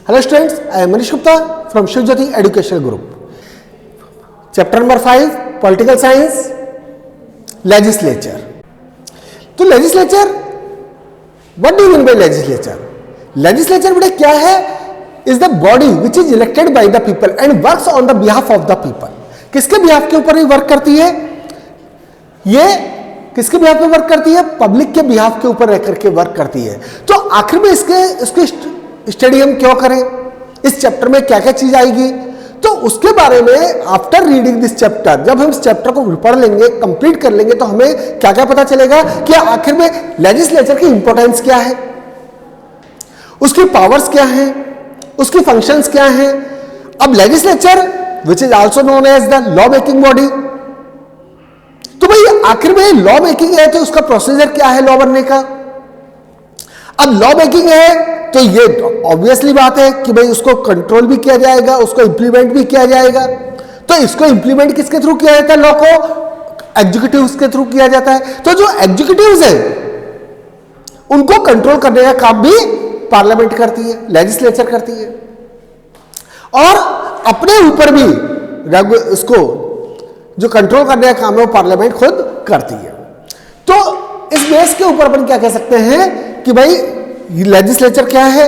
Hello students, I am Manish Gupta from Shivjyoti Educational Group. Chapter number 5, Political Science, Legislature. तो legislature, what do you mean by legislature? Legislature बेटा क्या है? Is the body which is elected by the people and works on the behalf of the people. किसके behalf के ऊपर ये work करती है? ये किसके behalf पे वर्क करती है? पब्लिक के behalf के ऊपर रह करके वर्क करती है. तो आखिर में इसके स्टडी हम क्यों करें, इस चैप्टर में क्या क्या चीज आएगी, तो उसके बारे में आफ्टर रीडिंग दिस चैप्टर, जब हम इस चैप्टर को पढ़ लेंगे, कंप्लीट कर लेंगे, तो हमें क्या क्या पता चलेगा कि आखिर में लेजिस्लेचर की इंपॉर्टेंस क्या है, उसकी पावर्स क्या है, उसकी फंक्शंस क्या है. अब legislature which is also known as the law making body, तो भाई आखिर में लॉ मेकिंग है तो उसका प्रोसीजर क्या है लॉ बनने का. अब लॉ मेकिंग है तो ये ऑब्वियसली बात है कि भाई उसको कंट्रोल भी किया जाएगा, उसको इंप्लीमेंट भी किया जाएगा. तो इसको इंप्लीमेंट किसके थ्रू किया जाता है, लॉ को एग्जीक्यूटिव्स के थ्रू किया जाता है. तो जो एग्जीक्यूटिव्स है उनको कंट्रोल करने का काम भी पार्लियामेंट करती है, लेजिस्लेचर करती है, और अपने ऊपर भी उसको जो कंट्रोल करने का काम है वो पार्लियामेंट खुद करती है. तो इस बेस के ऊपर अपन क्या कह सकते हैं कि भाई लेजिस्लेचर क्या है.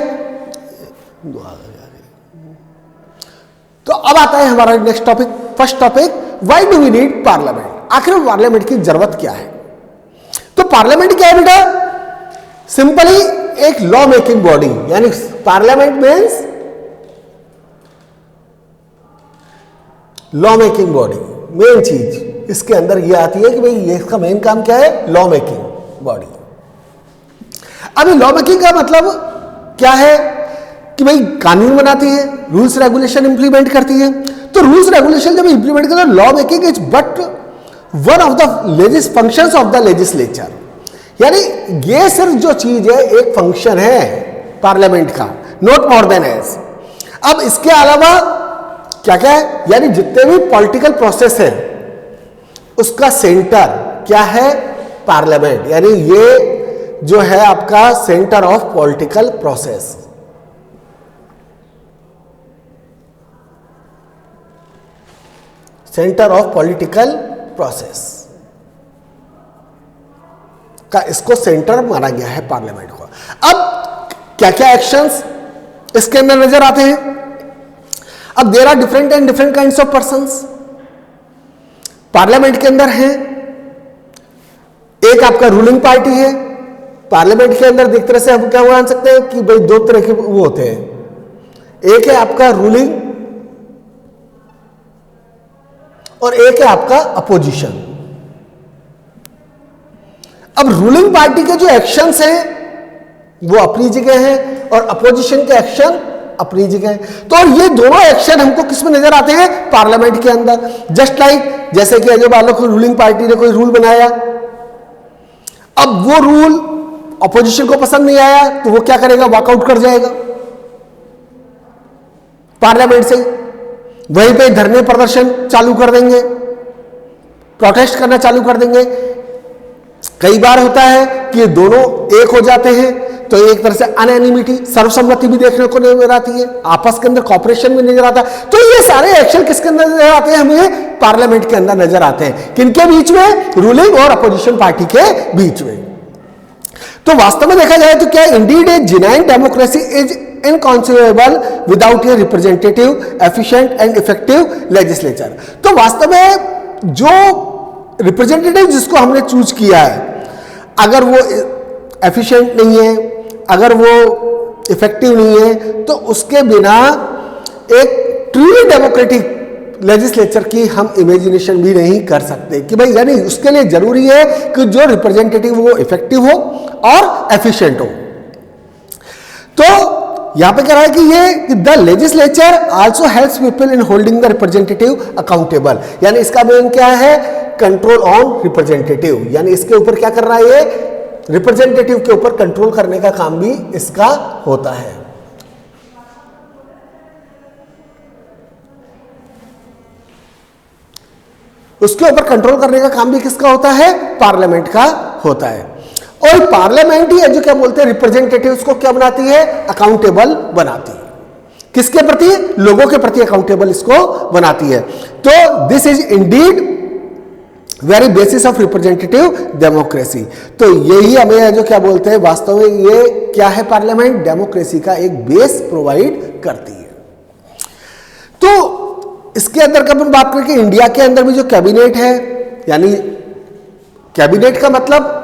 तो अब आता है हमारा next topic, first topic, why do we need parliament. आखिर पार्लियामेंट की जरूरत क्या है. तो पार्लियामेंट क्या है बेटा, सिंपली एक लॉ मेकिंग बॉडी, यानी parliament means law making body. Main चीज इसके अंदर ये आती है कि भाई ये इसका मेन काम क्या है, लॉ मेकिंग बॉडी. अभी लॉ मेकिंग का मतलब क्या है कि भाई कानून बनाती है, रूल्स रेगुलेशन इंप्लीमेंट करती है. तो रूल्स रेगुलेशन जब इंप्लीमेंट करते हैं, law making is but one of the functions of the legislature. यानी ये सिर्फ जो चीज है एक फंक्शन है पार्लियामेंट का, नॉट मोर देन एज. अब इसके अलावा क्या क्या है, यानी जितने भी पॉलिटिकल प्रोसेस है उसका सेंटर क्या है, पार्लियामेंट. यानी ये जो है आपका centre of political process. Centre of political process का इसको सेंटर माना गया है पार्लियामेंट को. अब क्या क्या एक्शंस इसके अंदर नजर आते हैं. अब there are different and different kinds of persons parliament के अंदर हैं. एक आपका रूलिंग पार्टी है. पार्लियामेंट के अंदर एक तरह से हम क्या मान सकते हैं कि भाई दो तरह के वो होते हैं. एक है आपका रूलिंग और एक है आपका अपोजिशन. अब रूलिंग पार्टी के जो एक्शंस हैं वो अपनी जगह हैं और अपोजिशन के एक्शन अपनी जगह हैं. तो ये दोनों एक्शन हमको किस में नजर आते हैं, पार्लियामेंट के अंदर. जस्ट लाइक जैसे कि अजय बालों को रूलिंग पार्टी ने कोई रूल बनाया, अब वो रूल अपोजिशन को पसंद नहीं आया तो वो क्या करेगा, वॉकआउट कर जाएगा पार्लियामेंट से. वहीं पे धरने प्रदर्शन चालू कर देंगे, प्रोटेस्ट करना चालू कर देंगे. कई बार होता है कि दोनों एक हो जाते हैं तो एक तरह से अनएनिमिटी, सर्वसम्मति भी देखने को नजर आती है, आपस के अंदर कॉपरेशन भी नजर आता है. तो ये सारे एक्शन किसके अंदर नजर आते हैं, हमें पार्लियामेंट के अंदर नजर आते हैं. किनके बीच में, रूलिंग और अपोजिशन पार्टी के बीच में. तो वास्तव में देखा जाए तो क्या indeed a genuine democracy is inconceivable without a representative efficient and effective legislature. तो वास्तव में जो रिप्रेजेंटेटिव जिसको हमने चूज किया है, अगर वो एफिशिएंट नहीं है, अगर वो इफेक्टिव नहीं है, तो उसके बिना एक ट्रूली डेमोक्रेटिक लेजिस्लेचर की हम इमेजिनेशन भी नहीं कर सकते कि भाई, यानी उसके लिए जरूरी है कि जो रिप्रेजेंटेटिव वो इफेक्टिव हो और एफिशिएंट हो. तो यहां पे कह रहा है कि ये the legislature also helps people in holding the representative accountable. यानी इसका मेन क्या है, कंट्रोल ऑन रिप्रेजेंटेटिव. यानी इसके ऊपर क्या कर रहा है, ये रिप्रेजेंटेटिव के ऊपर कंट्रोल करने का काम भी इसका होता है. उसके ऊपर कंट्रोल करने का काम भी किसका होता है, पार्लियामेंट का होता है. और पार्लियामेंट ही है जो क्या बोलते हैं, रिप्रेजेंटेटिव्स को क्या बनाती है, अकाउंटेबल बनाती है. किसके प्रति? लोगों के प्रति अकाउंटेबल इसको बनाती है। तो this is Indeed very basis of representative democracy. तो यही हमें जो क्या बोलते हैं, वास्तव में ये क्या है, पार्लियामेंट डेमोक्रेसी का एक बेस प्रोवाइड करती है। तो इसके अंदर कब हम बात करें, इंडिया के अंदर भी जो कैबिनेट है, यानी कैबिनेट का मतलब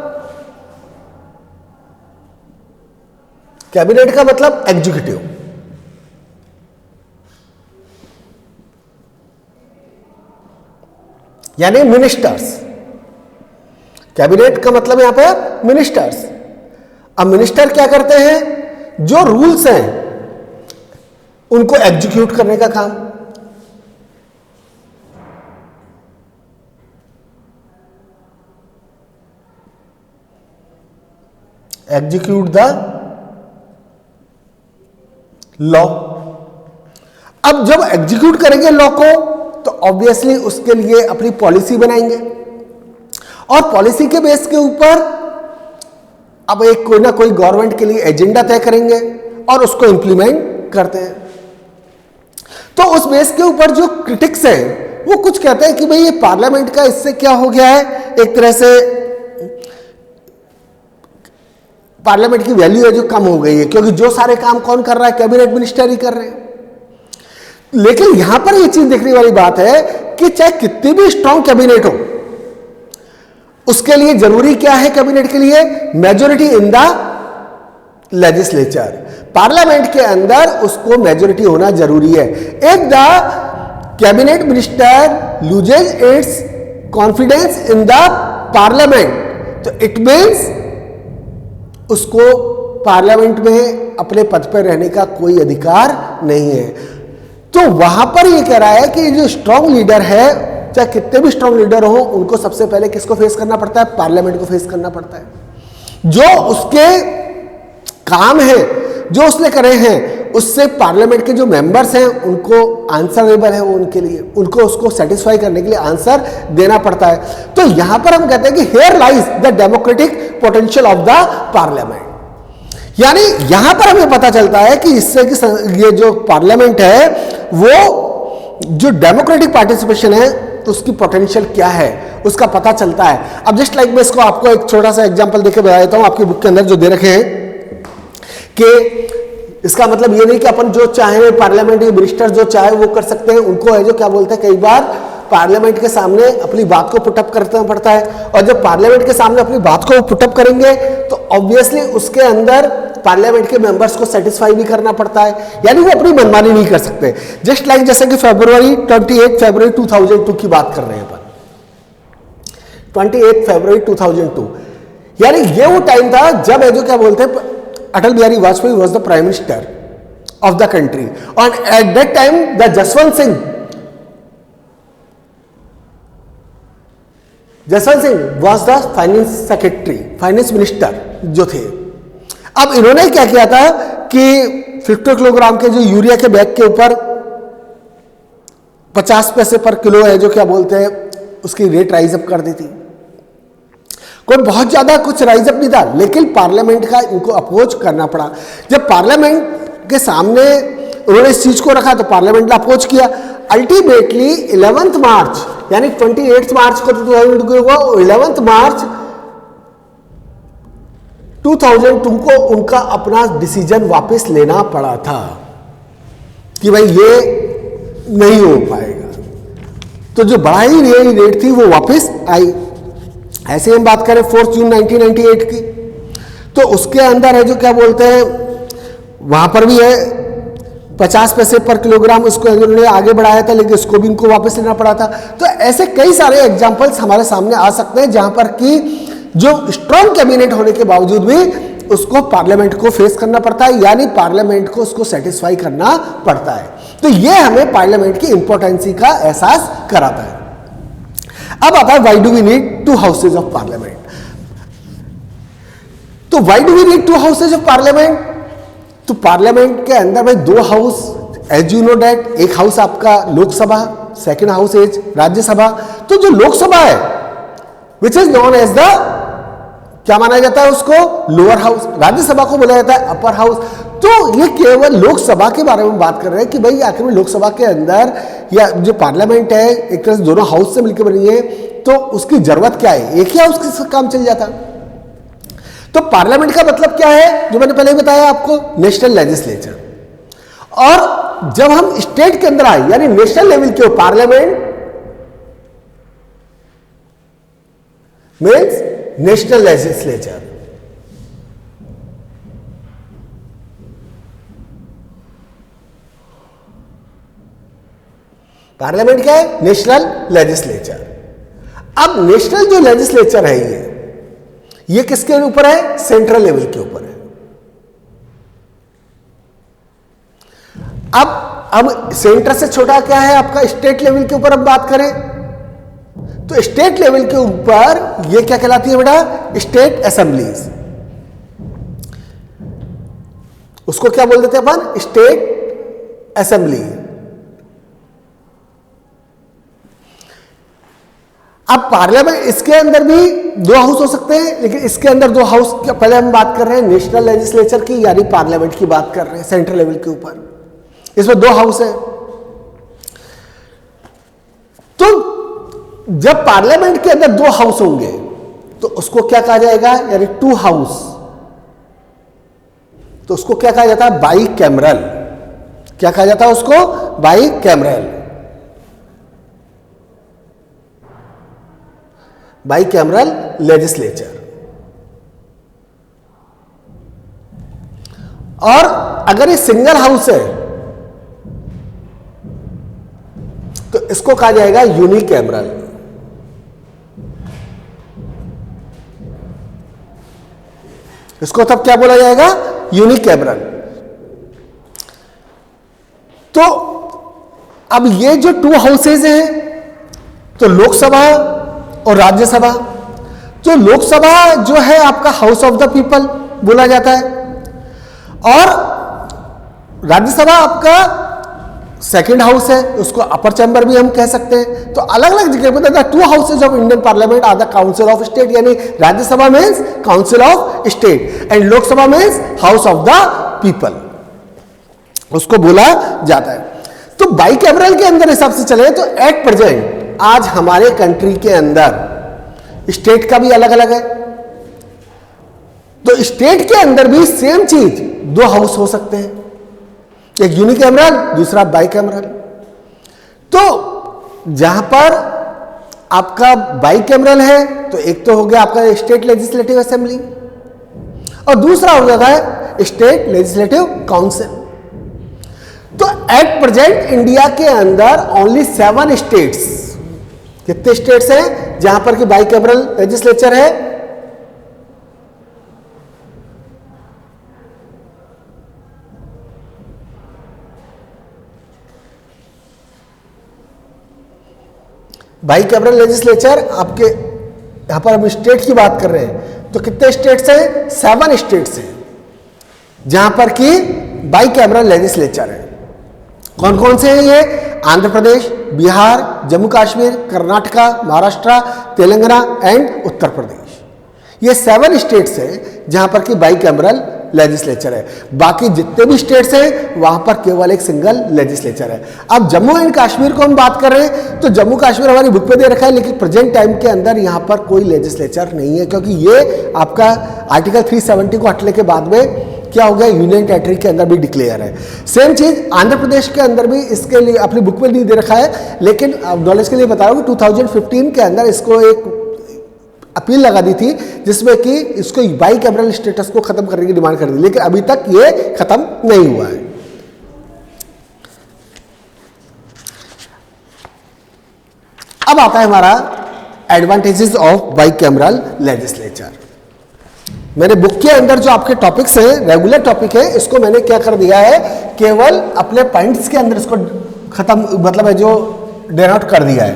एग्जीक्यूटिव, यानी मिनिस्टर्स। कैबिनेट का मतलब यहां पर मिनिस्टर्स। अब मिनिस्टर क्या करते हैं, जो रूल्स हैं उनको एग्जीक्यूट करने का काम। Execute the law. अब जब एग्जीक्यूट करेंगे लॉ को, तो ऑब्वियसली उसके लिए अपनी पॉलिसी बनाएंगे, और पॉलिसी के बेस के ऊपर अब एक कोई ना कोई गवर्नमेंट के लिए एजेंडा तय करेंगे और उसको इंप्लीमेंट करते हैं। तो उस बेस के ऊपर जो क्रिटिक्स हैं वो कुछ कहते हैं कि भाई ये पार्लियामेंट का इससे क्या हो गया है, एक तरह से पार्लियामेंट की वैल्यू है जो कम हो गई है, क्योंकि जो सारे काम कौन कर रहा है, कैबिनेट मिनिस्टर ही कर रहे हैं। लेकिन यहां पर यह चीज देखने वाली बात है कि चाहे कितनी भी स्ट्रांग कैबिनेट हो, उसके लिए जरूरी क्या है, कैबिनेट के लिए majority in the legislature. Parliament के अंदर उसको मेजोरिटी होना जरूरी है। If the cabinet minister loses it's confidence in the parliament, तो इट मीन्स उसको पार्लियामेंट में अपने पद पर रहने का कोई अधिकार नहीं है। तो वहां पर ये कह रहा है कि जो स्ट्रांग लीडर है, चाहे कितने भी स्ट्रांग लीडर हो, उनको सबसे पहले किसको फेस करना पड़ता है, पार्लियामेंट को फेस करना पड़ता है। जो उसके काम है, जो उसने करे हैं, उससे पार्लियामेंट के जो मेंबर्स हैं उनको आंसरेबल है, वो उनके लिए, उनको उसको सेटिस्फाई करने के लिए आंसर देना पड़ता है। तो यहां पर हम कहते हैं कि here lies the democratic potential of the parliament. यानी यहां पर हमें पता चलता है कि इससे कि ये जो पार्लियामेंट है, वो जो डेमोक्रेटिक पार्टिसिपेशन है, तो उसकी पोटेंशियल क्या है उसका पता चलता है। अब जस्ट लाइक मैं इसको आपको एक छोटा सा एग्जांपल देके बता देता हूं, आपकी बुक के अंदर जो दे रखे हैं, कि इसका मतलब ये नहीं कि अपन जो चाहे पार्लियामेंट मिनिस्टर जो चाहे वो कर सकते हैं। उनको है जो क्या बोलते हैं, कई बार पार्लियामेंट के सामने अपनी बात को पुटअप करना पड़ता है, और जब पार्लियामेंट के सामने अपनी बात को पुटअप करेंगे तो ऑब्वियसली उसके अंदर पार्लियामेंट के मेंबर्स को सेटिस्फाई भी करना पड़ता है, यानी वो अपनी मनमानी नहीं कर सकते। जस्ट लाइक जैसे कि 28 फरवरी 2002 की बात कर रहे हैं अपन, 28 फरवरी 2002, यानी ये वो टाइम था जब है जो क्या बोलते हैं, Atal Bihari Vajpayee was the prime minister of the country, और at that time the Jaswant Singh was the finance secretary, finance minister जो थे। अब इन्होंने क्या किया था कि 50 किलोग्राम के जो यूरिया के बैग के ऊपर 50 पैसे पर किलो है जो क्या बोलते हैं, उसकी रेट राइज अप कर दी थी। कोई बहुत ज्यादा कुछ राइज अप नहीं था, लेकिन पार्लियामेंट का इनको अपोज करना पड़ा। जब पार्लियामेंट के सामने उन्होंने इस चीज को रखा तो पार्लियामेंट ने अपोज किया। अल्टीमेटली 11 मार्च, यानी 28 मार्च को 11 मार्च 2002 को उनका अपना डिसीजन वापस लेना पड़ा था कि भाई ये नहीं हो पाएगा। तो जो बढ़ाई रेट थी वो वापस आई। ऐसे हम बात करें 4 जून 1998 की, तो उसके अंदर है जो क्या बोलते हैं, वहां पर भी है 50 पैसे पर किलोग्राम, उसको उन्होंने आगे बढ़ाया था, लेकिन उसको भी इनको वापस लेना पड़ा था। तो ऐसे कई सारे एग्जांपल्स हमारे सामने आ सकते हैं जहां पर कि जो स्ट्रांग कैबिनेट होने के बावजूद भी उसको पार्लियामेंट को फेस करना पड़ता है, यानी पार्लियामेंट को उसको सेटिस्फाई करना पड़ता है। तो यह हमें पार्लियामेंट की इंपॉर्टेंसी का एहसास कराता है। अब आता है why do we need 2 houses of parliament. तो why do we need 2 houses of parliament? तो पार्लियामेंट के अंदर में 2 house, as you know that, एक हाउस आपका Lok Sabha, second house is Rajya Sabha. तो जो लोकसभा है which is known as the क्या माना जाता है उसको? Lower house. राज्यसभा को बोला जाता है अपर हाउस। तो ये केवल लोकसभा के बारे में बात कर रहे हैं कि भाई आखिर में लोकसभा के अंदर या जो पार्लियामेंट है एक तरह से दोनों हाउस से मिलकर बनी है, तो उसकी जरूरत क्या है? एक ही हाउस से काम चल जाता। तो पार्लियामेंट का मतलब क्या है, जो मैंने पहले ही बताया आपको, नेशनल लेजिस्लेचर। और जब हम स्टेट के अंदर आए यानी नेशनल लेवल के parliament means national legislature. Parliament क्या है? National legislature. अब नेशनल जो लेजिस्लेचर है ये किसके ऊपर है? सेंट्रल लेवल के ऊपर है। अब सेंटर से छोटा क्या है आपका? स्टेट लेवल के ऊपर हम बात करें तो स्टेट लेवल के ऊपर ये क्या कहलाती है बेटा? State assemblies. उसको क्या बोल देते हैं अपन? State assembly. अब पार्लियामेंट, इसके अंदर भी दो हाउस हो सकते हैं, लेकिन इसके अंदर दो हाउस, पहले हम बात कर रहे हैं नेशनल लेजिस्लेचर की यानी पार्लियामेंट की बात कर रहे हैं सेंट्रल लेवल के ऊपर। इसमें दो हाउस है। तो जब पार्लियामेंट के अंदर दो हाउस होंगे तो उसको क्या कहा जाएगा? यानी टू हाउस। तो उसको क्या कहा जाता है? By cameral. क्या कहा जाता है उसको? By cameral. By cameral legislature. और अगर ये सिंगल हाउस है तो इसको कहा जाएगा यूनिकैमरल। इसको तब क्या बोला जाएगा? यूनिकैमरल। तो अब ये जो टू हाउसेज हैं, तो लोकसभा और राज्यसभा। तो लोकसभा जो है आपका हाउस ऑफ द पीपल बोला जाता है, और राज्यसभा आपका सेकंड हाउस है, उसको अपर चैम्बर भी हम कह सकते हैं। तो अलग अलग जगह पर the two houses of Indian parliament are the council of state, यानी Rajya Sabha means council of state and Lok Sabha means house of the people, उसको बोला जाता है। तो बाइकैमरल के अंदर हिसाब से चले तो एट प्रेजेंट आज हमारे कंट्री के अंदर स्टेट का भी अलग अलग है। तो स्टेट के अंदर भी सेम चीज दो हाउस हो सकते हैं, एक यूनिकैमरल दूसरा बाइकैमरल। तो जहां पर आपका बाइकैमरल है तो एक तो हो गया आपका स्टेट लेजिस्लेटिव असेंबली और दूसरा हो जाता है स्टेट लेजिस्लेटिव काउंसिल। तो एट प्रेजेंट इंडिया के अंदर ओनली 7 स्टेट्स, कितने स्टेट्स हैं जहां पर कि बाइकैमरल लेजिस्लेचर है? बाइकैमरल लेजिस्लेचर आपके यहां पर हम स्टेट की बात कर रहे हैं तो कितने स्टेट्स हैं? 7 स्टेट्स हैं जहां पर कि बाइकैमरल लेजिस्लेचर है। कौन कौन से हैं ये? आंध्र प्रदेश, बिहार, जम्मू कश्मीर, कर्नाटका, महाराष्ट्र, तेलंगाना एंड उत्तर प्रदेश। ये 7 स्टेट्स हैं जहां पर कि बाइकैमरल लेजिस्लेचर है। बाकी जितने भी स्टेट्स हैं वहां पर केवल एक सिंगल लेजिस्लेचर है। अब जम्मू एंड कश्मीर को हम बात कर रहे हैं तो जम्मू कश्मीर हमारी बुक पे दे रखा है, लेकिन प्रेजेंट टाइम के अंदर यहां पर कोई लेजिस्लेचर नहीं है, क्योंकि ये आपका आर्टिकल 370 को हटने के बाद में क्या हो गया? यूनियन टेरिटरी के अंदर भी डिक्लेयर है। सेम चीज आंध्र प्रदेश के अंदर भी इसके लिए अपनी बुक में नहीं दे रखा है, लेकिन नॉलेज के लिए बता रहा हूं कि 2015 के अंदर इसको एक अपील लगा दी थी जिसमें कि इसको बाइकैमरल स्टेटस को खत्म करने की डिमांड कर दी, लेकिन अभी तक ये खत्म नहीं हुआ है। अब आता है हमारा एडवांटेजेस ऑफ बाइकैमरल लेजिस्लेचर। मैंने बुक के अंदर जो आपके टॉपिक्स हैं, रेगुलर टॉपिक है, इसको मैंने क्या कर दिया है, केवल अपने पॉइंट्स के अंदर इसको खत्म, मतलब है जो डिनोट कर दिया है।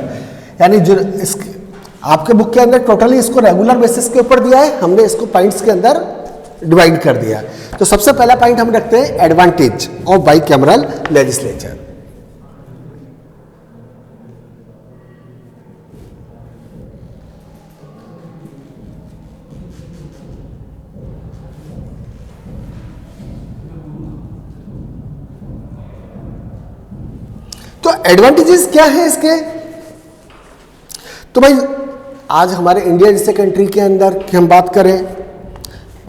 यानी जो आपके बुक के अंदर टोटली इसको रेगुलर बेसिस के ऊपर दिया है, हमने इसको पॉइंट्स के अंदर डिवाइड कर दिया है। तो सबसे पहला पॉइंट हम रखते हैं एडवांटेज ऑफ बाइकैमरल लेजिस्लेचर। तो एडवांटेजेस क्या है इसके? तो भाई आज हमारे इंडिया जैसे कंट्री के अंदर की हम बात करें,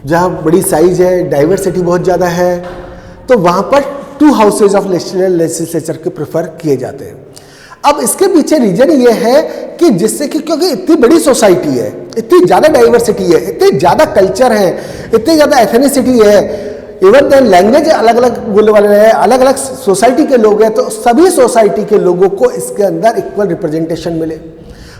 जहाँ बड़ी साइज है, डाइवर्सिटी बहुत ज़्यादा है, तो वहाँ पर 2 हाउसेज ऑफ लेजिस्लेचर के प्रेफर किए जाते हैं। अब इसके पीछे रीजन ये है कि जिससे कि क्योंकि इतनी बड़ी सोसाइटी है, इतनी ज़्यादा डाइवर्सिटी है, इतने ज़्यादा कल्चर है, इतनी ज़्यादा एथनिसिटी है, इवन देन लैंग्वेज अलग अलग बोलने वाले हैं, अलग अलग सोसाइटी के लोग हैं, तो सभी सोसाइटी के लोगों को इसके अंदर इक्वल रिप्रेजेंटेशन मिले।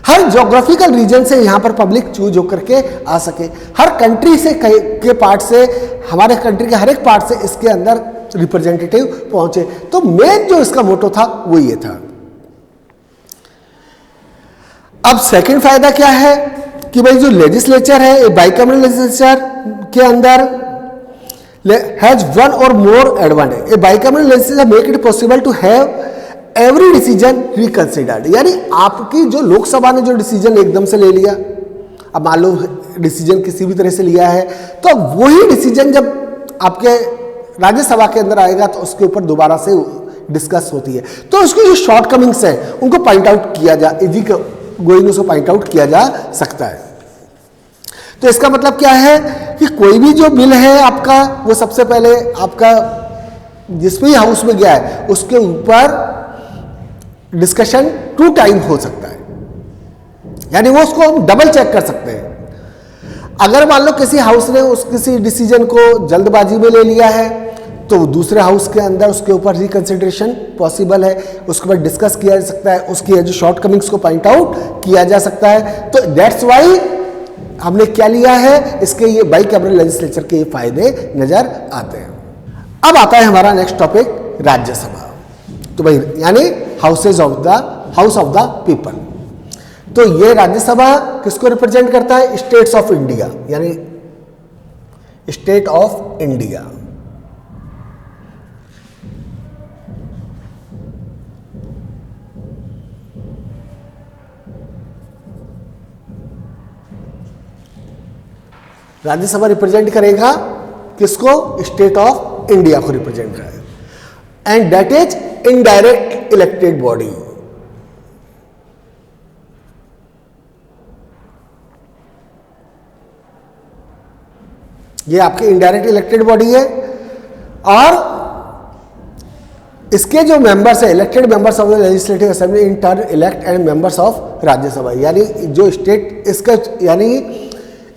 हर जोग्राफिकल रीजन से यहाँ पर पब्लिक चूज होकर के आ सके, हर कंट्री से के पार्ट से, हमारे कंट्री के हर एक पार्ट से इसके अंदर रिप्रेजेंटेटिव पहुंचे। तो मेन जो इसका मोटो था वो ये था। अब सेकंड फायदा क्या है कि भाई जो लेजिस्लेचर है, बाइकैमरल लेजिस्लेचर के अंदर has one or more advantage. A bicameral legislature make it possible to have every decision reconsidered, यानी आपकी जो लोकसभा ने जो डिसीजन एकदम से ले लिया, अब मान लो डिसीजन किसी भी तरह से लिया है, तो वही डिसीजन जब आपके राज्यसभा के अंदर आएगा तो उसके ऊपर दोबारा से डिस्कस होती है, तो उसकी जो शॉर्टकमिंग्स है उनको पॉइंट आउट किया जा इजी गोइंग उसको पॉइंट आउट किया जा सकता है। तो इसका मतलब क्या है कि कोई भी जो बिल है आपका, वो सबसे पहले आपका जिस भी हाउस में गया है उसके ऊपर डिस्कशन 2 टाइम हो सकता है, यानी वो उसको हम डबल चेक कर सकते हैं। अगर मान लो किसी हाउस ने उस किसी डिसीजन को जल्दबाजी में ले लिया है तो दूसरे हाउस के अंदर उसके ऊपर रिकंसिडरेशन पॉसिबल है, उसके ऊपर डिस्कस किया जा सकता है, उसकी जो शॉर्टकमिंग्स को पॉइंट आउट किया जा सकता है। तो दैट्स वाई हमने क्या लिया है, इसके ये बाइकैमरल लेजिस्लेचर के ये फायदे नजर आते हैं। अब आता है हमारा नेक्स्ट टॉपिक, राज्यसभा। तो भाई यानी हाउस ऑफ द पीपल। तो ये राज्यसभा किसको रिप्रेजेंट करता है? स्टेट्स ऑफ इंडिया, यानी state of India. Rajya Sabha represent करेगा किसको? स्टेट ऑफ इंडिया को रिप्रेजेंट करेगा, and that is indirect elected body. ये आपकी इनडायरेक्ट इलेक्टेड बॉडी है, और इसके जो मेंबर्स है, elected members of the legislative assembly in turn elect and members of Rajya Sabha, यानी जो स्टेट इसका यानी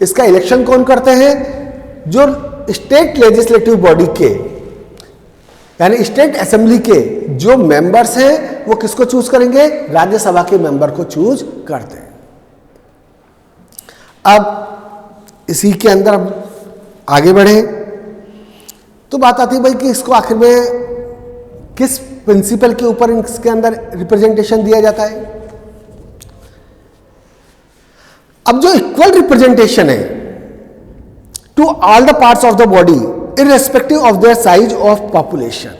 इसका इलेक्शन कौन करते हैं? जो स्टेट लेजिस्लेटिव बॉडी के यानी स्टेट असेंबली के जो मेंबर्स हैं वो किसको चूज करेंगे? राज्यसभा के मेंबर को चूज करते हैं। अब इसी के अंदर हम आगे बढ़े तो बात आती है भाई कि इसको आखिर में किस प्रिंसिपल के ऊपर इसके अंदर रिप्रेजेंटेशन दिया जाता है। अब जो इक्वल रिप्रेजेंटेशन है to all the parts of the body irrespective of their size of population,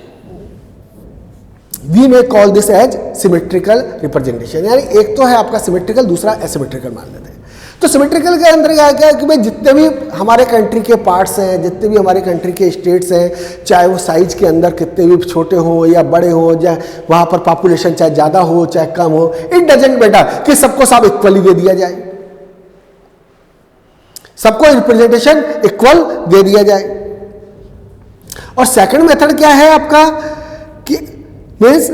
we may call this as symmetrical representation। यानी एक तो है आपका सिमेट्रिकल, दूसरा एसिमेट्रिकल मान लेते हैं। तो सिमेट्रिकल के अंदर क्या है कि भाई जितने भी हमारे कंट्री के पार्ट्स हैं, जितने भी हमारे कंट्री के स्टेट्स हैं, चाहे वो साइज के अंदर कितने भी छोटे हो या बड़े हो, या वहां पर पॉपुलेशन चाहे ज्यादा हो चाहे कम हो, इट डजंट मैटर कि सबको सब इक्वली दे दिया जाए, सबको रिप्रेजेंटेशन इक्वल दे दिया जाए। और सेकंड मेथड क्या है आपका कि मीन्स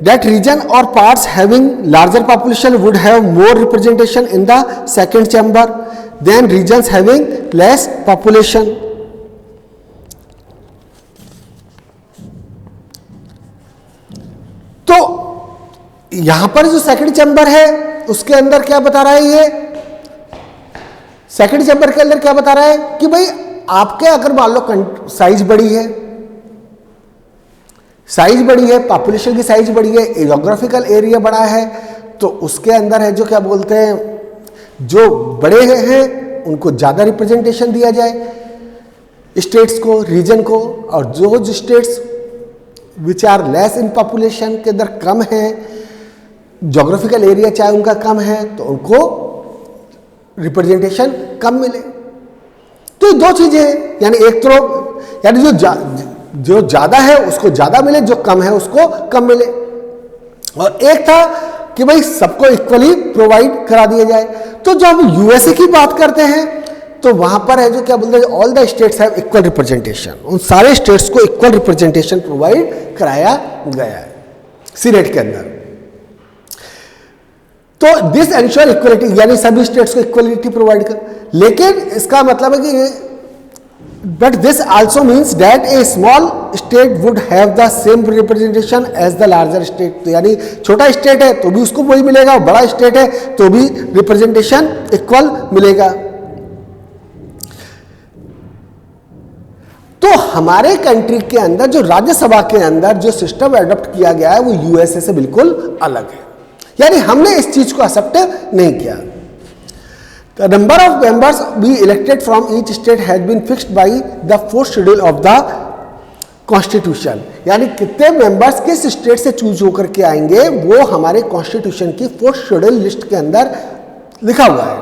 दैट रीजन और parts having larger population would have more representation in the second chamber than regions having less population. तो यहां पर जो सेकंड चैम्बर है उसके अंदर क्या बता रहा है, ये सेकंड चैम्बर के अंदर क्या बता रहा है कि भाई आपके अगर मान लो साइज बड़ी है, पॉपुलेशन की साइज बड़ी है, ज्योग्राफिकल एरिया बड़ा है, तो उसके अंदर है जो क्या बोलते हैं, जो बड़े हैं उनको ज़्यादा रिप्रेजेंटेशन दिया जाए स्टेट्स को, रीजन को, और जो states which are less in population के अंदर कम है, ज्योग्राफिकल एरिया चाहे उनका कम है, तो उनको रिप्रेजेंटेशन कम मिले। तो दो चीजें हैं, यानी एक तो यानी जो ज्यादा है उसको ज्यादा मिले, जो कम है उसको कम मिले। और एक था कि भाई सबको इक्वली प्रोवाइड करा दिया जाए। तो जब यूएसए की बात करते हैं तो वहां पर है जो क्या बोलते हैं, all the states have equal representation, उन सारे स्टेट्स को इक्वल रिप्रेजेंटेशन प्रोवाइड कराया गया है सीनेट के अंदर। तो दिस एंश्योर इक्वलिटी, यानी सभी स्टेट्स को इक्वलिटी प्रोवाइड कर, लेकिन इसका मतलब है कि but this also means that a small state would have the same representation as the larger state. तो यानी छोटा स्टेट है तो भी उसको वही मिलेगा, बड़ा स्टेट है तो भी रिप्रेजेंटेशन इक्वल मिलेगा। तो हमारे कंट्री के अंदर जो राज्यसभा के अंदर जो सिस्टम एडॉप्ट किया गया है वो यूएसए से बिल्कुल अलग है, यानी हमने इस चीज को एक्सेप्ट नहीं किया। The number of members be elected from each state has been fixed by the fourth schedule of the Constitution, यानी कितने मेंबर्स किस स्टेट से चूज होकर के आएंगे वो हमारे कॉन्स्टिट्यूशन की फोर्थ शेड्यूल लिस्ट के अंदर लिखा हुआ है।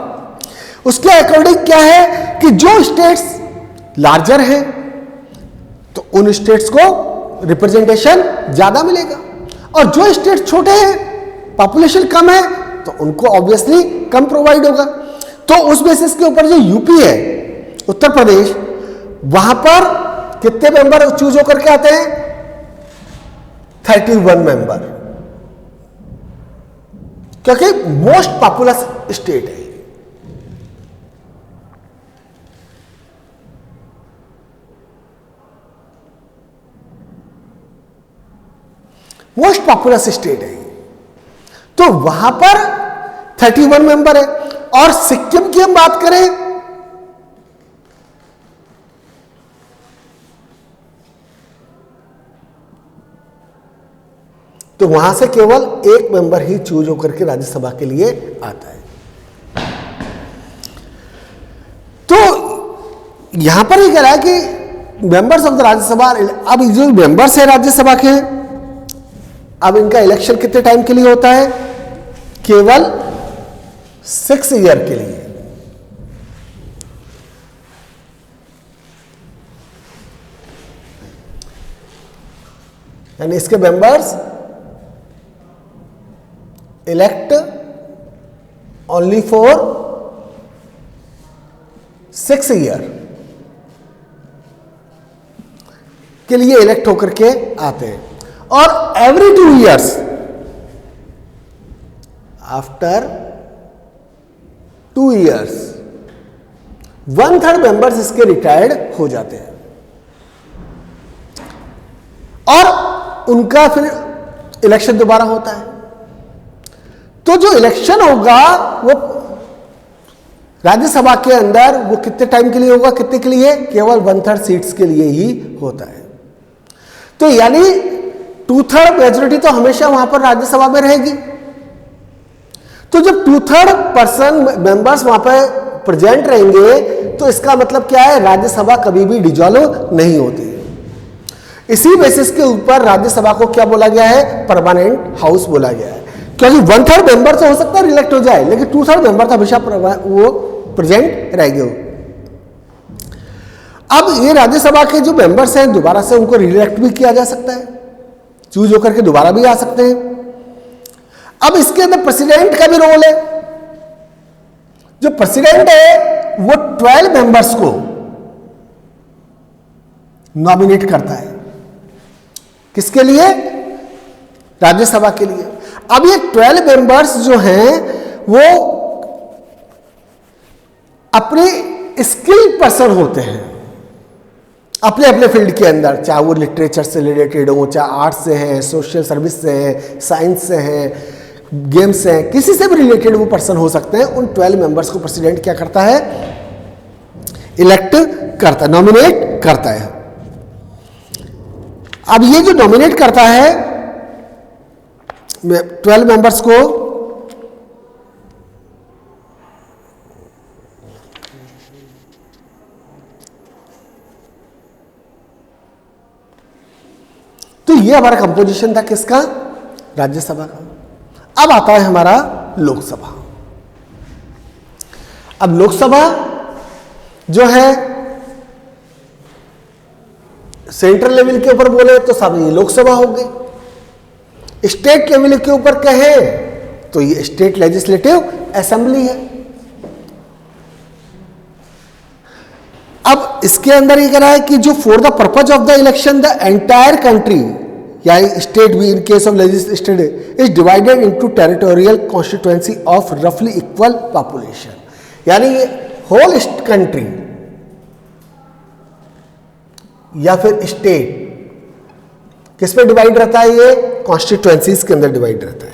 उसके अकॉर्डिंग क्या है कि जो स्टेट्स लार्जर हैं तो उन स्टेट्स को रिप्रेजेंटेशन ज्यादा मिलेगा, और जो स्टेट छोटे हैं, पॉपुलेशन कम है, तो उनको ऑब्वियसली कम प्रोवाइड होगा। तो उस बेसिस के ऊपर जो यूपी है, उत्तर प्रदेश, वहां पर कितने मेंबर चूज होकर के आते हैं? 31 मेंबर, क्योंकि मोस्ट पॉपुलस स्टेट है। मोस्ट पॉपुलस स्टेट है, तो वहां पर 31 मेंबर है। और सिक्किम की हम बात करें तो वहां से केवल एक मेंबर ही चूज होकर के राज्यसभा के लिए आता है। तो यहां पर ही कह रहा है कि मेंबर्स ऑफ द राज्यसभा, अब जो मेंबर्स है राज्यसभा के, अब इनका इलेक्शन कितने टाइम के लिए होता है? केवल 6 ईयर के लिए। यानी इसके members elect only for 6 year के लिए इलेक्ट होकर के आते हैं। और every 2 years after 2 years 1/3 members इसके रिटायर्ड हो जाते हैं, और उनका फिर इलेक्शन दोबारा होता है। तो जो इलेक्शन होगा वो राज्यसभा के अंदर वो कितने टाइम के लिए होगा? कितने के लिए? केवल 1/3 सीट्स के लिए ही होता है। तो यानी 2/3 मेजोरिटी तो हमेशा वहां पर राज्यसभा में रहेगी। तो जब 2/3 मेंबर्स वहां पर प्रेजेंट रहेंगे तो इसका मतलब क्या है? राज्यसभा कभी भी डिसॉल्व नहीं होती। इसी बेसिस के ऊपर राज्यसभा को क्या बोला गया है? परमानेंट हाउस बोला गया है, क्योंकि 1/3 मेंबर तो हो सकता है रिलेक्ट हो जाए, लेकिन 2/3 मेंबर तो हमेशा वो प्रेजेंट रहेंगे। अब ये राज्यसभा के जो मेंबर्स हैं दोबारा से उनको रिलेक्ट भी किया जा सकता है, चूज होकर के दोबारा भी आ सकते हैं। अब इसके अंदर प्रेसिडेंट का भी रोल है। जो प्रेसिडेंट है वो 12 मेंबर्स को नॉमिनेट करता है। किसके लिए? राज्यसभा के लिए। अब ये 12 मेंबर्स जो हैं वो अपने स्किल पर्सन होते हैं अपने अपने फील्ड के अंदर, चाहे वो लिटरेचर से रिलेटेड हो, चाहे आर्ट्स से हैं, सोशल सर्विस से हैं, साइंस से हैं, गेम्स से हैं, किसी से भी रिलेटेड वो पर्सन हो सकते हैं। उन 12 मेंबर्स को प्रेसिडेंट क्या करता है? इलेक्ट करता है, नॉमिनेट करता है। अब ये जो नॉमिनेट करता है 12 मेंबर्स को, तो ये हमारा कंपोजिशन था किसका? राज्यसभा का। अब आता है हमारा लोकसभा। अब लोकसभा जो है सेंट्रल लेवल के ऊपर बोले तो सब ये लोकसभा हो गई। स्टेट लेवल के ऊपर कहें तो ये स्टेट लेजिस्लेटिव असेंबली है। अब इसके अंदर ये कह रहा है कि जो for the purpose of the election the entire country या स्टेट भी in case of legislative is divided into territorial constituency of रफली इक्वल पॉपुलेशन, यानी ये होल कंट्री या फिर स्टेट किस पे डिवाइड रहता है, ये कॉन्स्टिट्यूएंसीज के अंदर डिवाइड रहता है।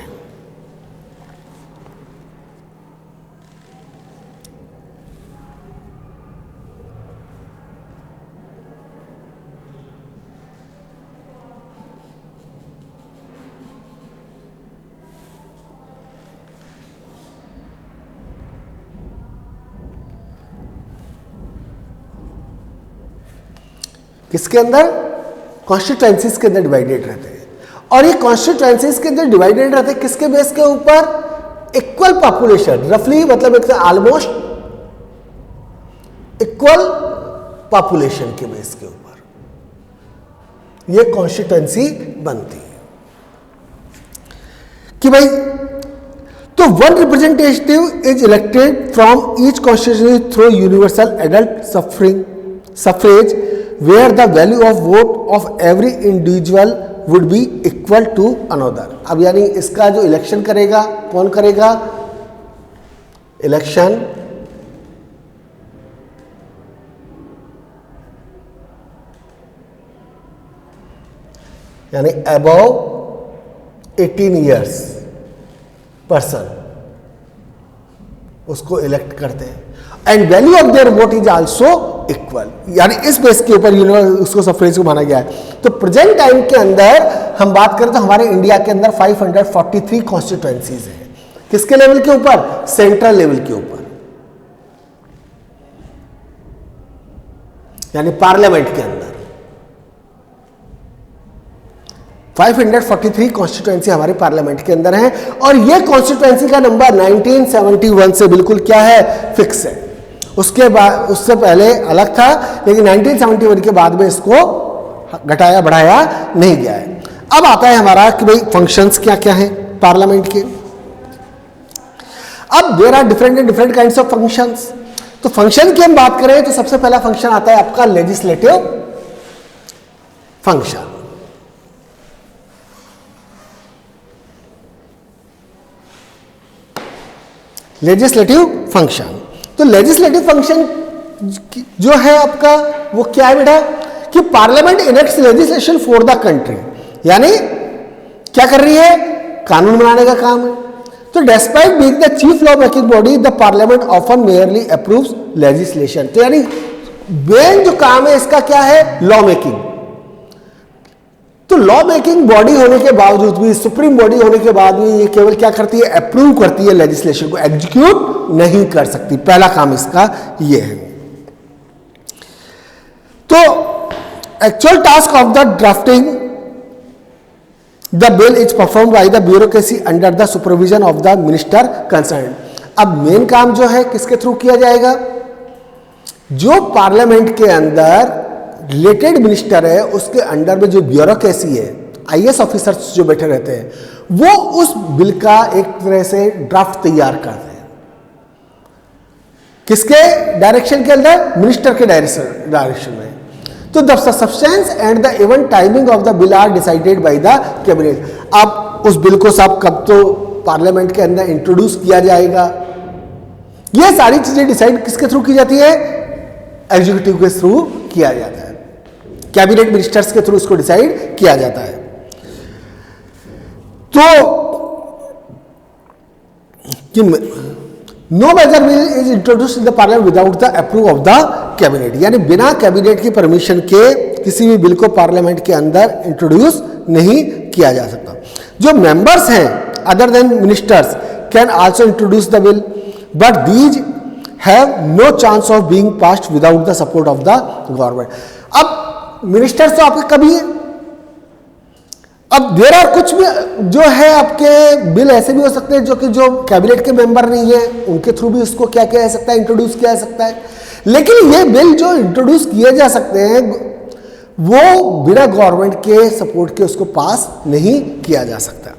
किसके अंदर, कॉन्स्टिट्यूएंसीज के अंदर डिवाइडेड रहते हैं। और ये कॉन्स्टिट्यूएंसीज के अंदर डिवाइडेड रहते हैं किसके बेस के ऊपर, इक्वल पॉपुलेशन, रफली मतलब एक ऑलमोस्ट इक्वल पॉपुलेशन के बेस के ऊपर ये कॉन्स्टिट्यूएंसी बनती है कि भाई तो one representative is elected from each constituency through universal adult suffrage where the value of vote of every individual would be equal to another। अब यानी इसका जो इलेक्शन करेगा कौन करेगा, इलेक्शन यानी अबव 18 ईयर्स पर्सन उसको इलेक्ट करते हैं and value of their vote is also equal, यानी इस बेस के ऊपर उसको सफरेज को माना गया है। तो प्रेजेंट टाइम के अंदर हम बात करें तो हमारे इंडिया के अंदर 543 कॉन्स्टिट्यूएंसीज हैं। किसके लेवल के ऊपर, सेंट्रल लेवल के ऊपर, यानी पार्लियामेंट के अंदर 543 कॉन्स्टिट्यूएंसी हमारे पार्लियामेंट के अंदर है। और ये कॉन्स्टिट्यूएंसी का नंबर 1971 से बिल्कुल क्या है, फिक्स है। उसके बाद उससे पहले अलग था, लेकिन 1971 के बाद में इसको घटाया बढ़ाया नहीं गया है। अब आता है हमारा कि भाई फंक्शंस क्या क्या हैं पार्लियामेंट के। अब there are different kinds of functions. तो फंक्शन की हम बात करें तो सबसे पहला फंक्शन आता है आपका लेजिस्लेटिव फंक्शन। लेजिस्लेटिव फंक्शन, तो लेजिस्लेटिव फंक्शन जो है आपका वो क्या है बेटा, कि parliament enacts legislation for the country, यानी क्या कर रही है, कानून बनाने का काम है। तो despite being the chief law making body the parliament often merely approves legislation. तो यानी मेन जो काम है इसका क्या है, लॉ मेकिंग। तो लॉ मेकिंग बॉडी होने के बावजूद भी, सुप्रीम बॉडी होने के बाद भी ये केवल क्या करती है, अप्रूव करती है लेजिस्लेशन को, एग्जीक्यूट नहीं कर सकती। पहला काम इसका ये है। तो actual task of the drafting the bill is perform by the bureaucracy under the supervision of the minister concern. अब मेन काम जो है किसके थ्रू किया जाएगा, जो पार्लियामेंट के अंदर रिलेटेड मिनिस्टर है उसके अंडर में जो ब्यूरोक्रेसी है, आईएएस ऑफिसर्स जो बैठे रहते हैं, वो उस बिल का एक तरह से ड्राफ्ट तैयार करते हैं। किसके डायरेक्शन के अंदर, मिनिस्टर के डायरेक्शन में। तो the substance and the even timing of the bill are decided by the cabinet. अब उस बिल को सब कब तो पार्लियामेंट के अंदर इंट्रोड्यूस किया जाएगा, ये सारी चीजें डिसाइड किसके थ्रू की जाती है, एग्जीक्यूटिव के थ्रू किया जाता है, कैबिनेट मिनिस्टर्स के थ्रू इसको डिसाइड किया जाता है। तो no major bill is introduced in the parliament without the approve of the cabinet, यानी बिना कैबिनेट की परमिशन के किसी भी बिल को पार्लियामेंट के अंदर इंट्रोड्यूस नहीं किया जा सकता। जो मेंबर्स हैं other than ministers can also introduce the bill, but these have no chance of being passed without the support of the government. अब मिनिस्टर्स तो आपके कभी है, अब देर आर कुछ भी जो है आपके बिल ऐसे भी हो सकते हैं जो कि जो कैबिनेट के मेंबर नहीं है उनके थ्रू भी उसको क्या किया जा सकता है, इंट्रोड्यूस किया जा सकता है। लेकिन ये बिल जो इंट्रोड्यूस किए जा सकते हैं वो बिना गवर्नमेंट के सपोर्ट के उसको पास नहीं किया जा सकता।